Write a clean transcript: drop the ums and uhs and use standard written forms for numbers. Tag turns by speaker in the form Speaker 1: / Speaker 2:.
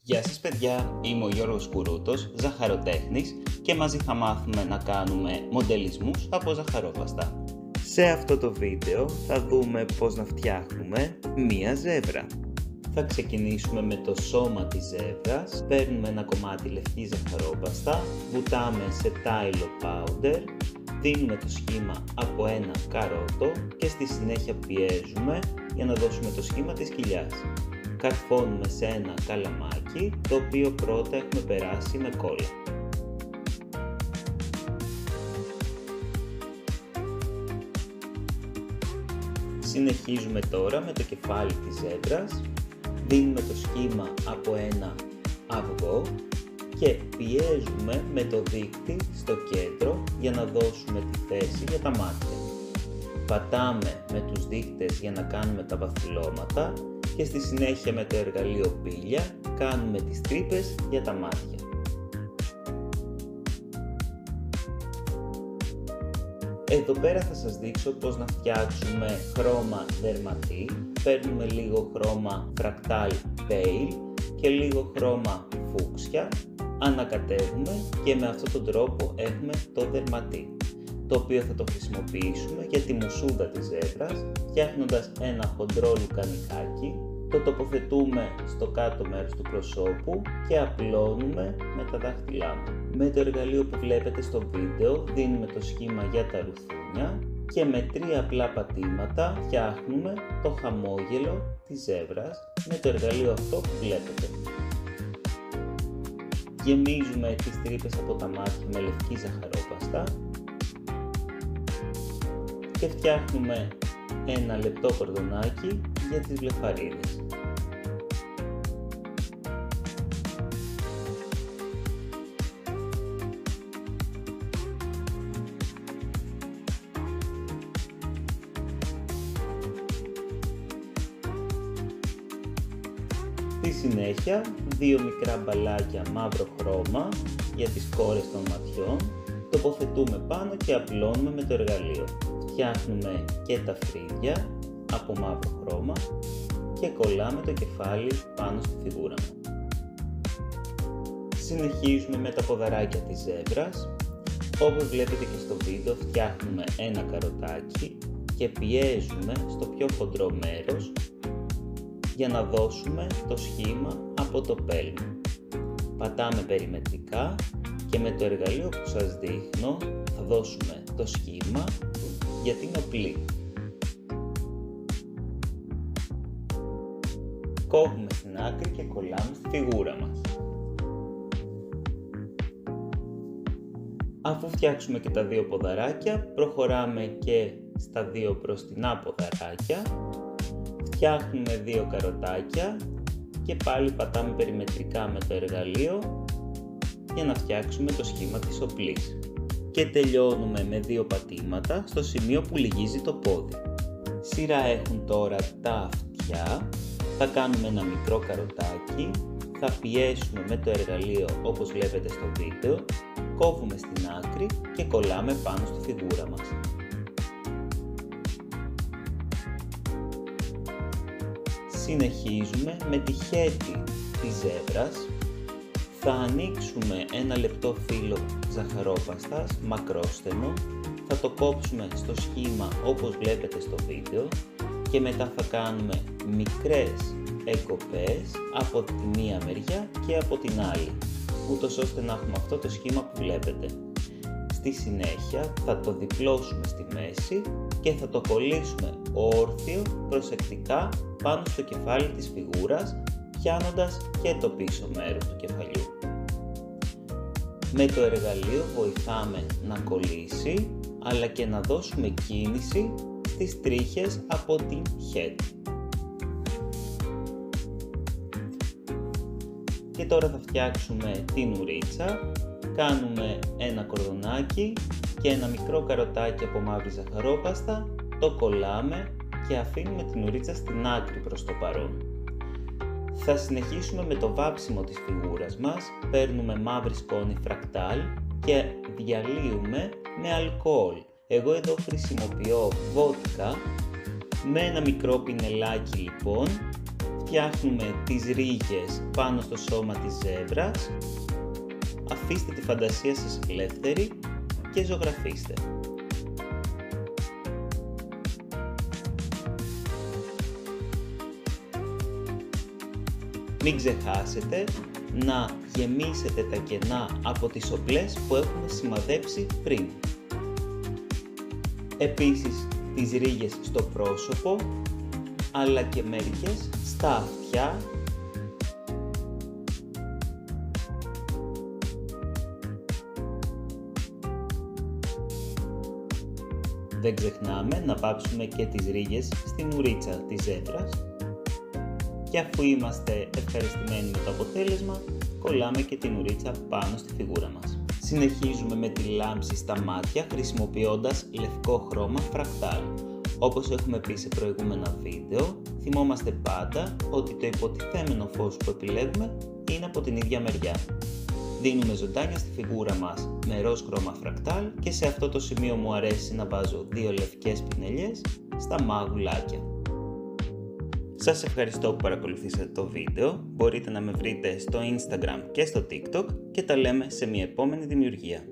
Speaker 1: Γεια σας παιδιά, είμαι ο Γιώργος Κουρούτος, ζαχαροτέχνης και μαζί θα μάθουμε να κάνουμε μοντελισμούς από ζαχαρόπαστα. Σε αυτό το βίντεο θα δούμε πώς να φτιάχνουμε μία ζεύρα. Θα ξεκινήσουμε με το σώμα της ζεύρας, παίρνουμε ένα κομμάτι λευκή ζαχαρόπαστα, βουτάμε σε τάιλο powder, δίνουμε το σχήμα από ένα καρότο και στη συνέχεια πιέζουμε για να δώσουμε το σχήμα της κοιλιάς. Καρφώνουμε σε ένα καλαμάκι, το οποίο πρώτα έχουμε περάσει με κόλλα. Συνεχίζουμε τώρα με το κεφάλι της ζεύρας, δίνουμε το σχήμα από ένα αυγό και πιέζουμε με το δείκτη στο κέντρο για να δώσουμε τη θέση για τα μάτια. Πατάμε με τους δείκτες για να κάνουμε τα βαφυλώματα και στη συνέχεια με το εργαλείο πύλια κάνουμε τις τρύπες για τα μάτια. Εδώ πέρα θα σας δείξω πώς να φτιάξουμε χρώμα δερματί. Παίρνουμε λίγο χρώμα Fractal Pale και λίγο χρώμα φούξια, ανακατεύουμε και με αυτόν τον τρόπο έχουμε το δερματί, το οποίο θα το χρησιμοποιήσουμε για τη μουσούδα της ζεύρας, φτιάχνοντας ένα χοντρό λουκανικάκι, το τοποθετούμε στο κάτω μέρος του προσώπου και απλώνουμε με τα δάχτυλά μας. Με το εργαλείο που βλέπετε στο βίντεο δίνουμε το σχήμα για τα ρουθούνια και με 3 απλά πατήματα φτιάχνουμε το χαμόγελο της ζεύρας με το εργαλείο αυτό που βλέπετε. Γεμίζουμε τις τρύπες από τα μάτια με λευκή ζαχαρόπαστα και φτιάχνουμε ένα λεπτό κορδονάκι για τις βλεφαρίδες. Στη συνέχεια 2 μικρά μπαλάκια μαύρο χρώμα για τις κόρες των ματιών, τοποθετούμε πάνω και απλώνουμε με το εργαλείο. Φτιάχνουμε και τα φρύδια από μαύρο χρώμα και κολλάμε το κεφάλι πάνω στη φιγούρα μας. Συνεχίζουμε με τα ποδαράκια της ζεύρας. Όπως βλέπετε και στο βίντεο φτιάχνουμε ένα καροτάκι και πιέζουμε στο πιο χοντρό μέρος για να δώσουμε το σχήμα από το πέλμα. Πατάμε περιμετρικά και με το εργαλείο που σας δείχνω θα δώσουμε το σχήμα για την οπλή. Κόβουμε στην άκρη και κολλάμε στη φιγούρα μας. Αφού φτιάξουμε και τα 2 ποδαράκια, προχωράμε και στα 2 μπροστινά ποδαράκια. Φτιάχνουμε 2 καροτάκια και πάλι πατάμε περιμετρικά με το εργαλείο για να φτιάξουμε το σχήμα της οπλής. Και τελειώνουμε με 2 πατήματα στο σημείο που λυγίζει το πόδι. Σειρά έχουν τώρα τα αυτιά. Θα κάνουμε ένα μικρό καροτάκι, θα πιέσουμε με το εργαλείο όπως βλέπετε στο βίντεο, κόβουμε στην άκρη και κολλάμε πάνω στη φιγούρα μας. Συνεχίζουμε με τη χέτη της ζεύρας. Θα ανοίξουμε ένα λεπτό φύλλο ζαχαρόπαστας μακρόστενο, θα το κόψουμε στο σχήμα όπως βλέπετε στο βίντεο και μετά θα κάνουμε μικρές εκκοπές από τη μία μεριά και από την άλλη, ούτως ώστε να έχουμε αυτό το σχήμα που βλέπετε. Στη συνέχεια θα το διπλώσουμε στη μέση και θα το κολλήσουμε όρθιο προσεκτικά πάνω στο κεφάλι της φιγούρας, πιάνοντας και το πίσω μέρος του κεφαλιού. Με το εργαλείο βοηθάμε να κολλήσει, αλλά και να δώσουμε κίνηση στις τρίχες από την head. Και τώρα θα φτιάξουμε την ουρίτσα. Κάνουμε ένα κορδονάκι και ένα μικρό καροτάκι από μαύρη ζαχαρόπαστα, το κολλάμε και αφήνουμε την ουρίτσα στην άκρη προς το παρόν. Θα συνεχίσουμε με το βάψιμο της φιγούρας μας. Παίρνουμε μαύρη σκόνη φρακτάλ και διαλύουμε με αλκοόλ. Εγώ εδώ χρησιμοποιώ βότκα. Με ένα μικρό πινελάκι λοιπόν φτιάχνουμε τις ρίγες πάνω στο σώμα της ζέβρας. Αφήστε τη φαντασία σας ελεύθερη και ζωγραφίστε. Μην ξεχάσετε να γεμίσετε τα κενά από τις οπλές που έχουμε σημαδέψει πριν. Επίσης τις ρίγες στο πρόσωπο, αλλά και μερικές στα αυτιά, δεν ξεχνάμε να πάψουμε και τις ρίγες στην ουρίτσα της ζέβρας. Και αφού είμαστε ευχαριστημένοι με το αποτέλεσμα, κολλάμε και την ουρίτσα πάνω στη φιγούρα μας. Συνεχίζουμε με τη λάμψη στα μάτια χρησιμοποιώντας λευκό χρώμα φρακτάλ. Όπως έχουμε πει σε προηγούμενα βίντεο, θυμόμαστε πάντα ότι το υποτιθέμενο φως που επιλέγουμε είναι από την ίδια μεριά. Δίνουμε ζωντάνια στη φιγούρα μας με ροζ χρώμα φρακτάλ και σε αυτό το σημείο μου αρέσει να βάζω 2 λευκές πινελιές στα μάγουλάκια. Σας ευχαριστώ που παρακολουθήσατε το βίντεο, μπορείτε να με βρείτε στο Instagram και στο TikTok και τα λέμε σε μια επόμενη δημιουργία.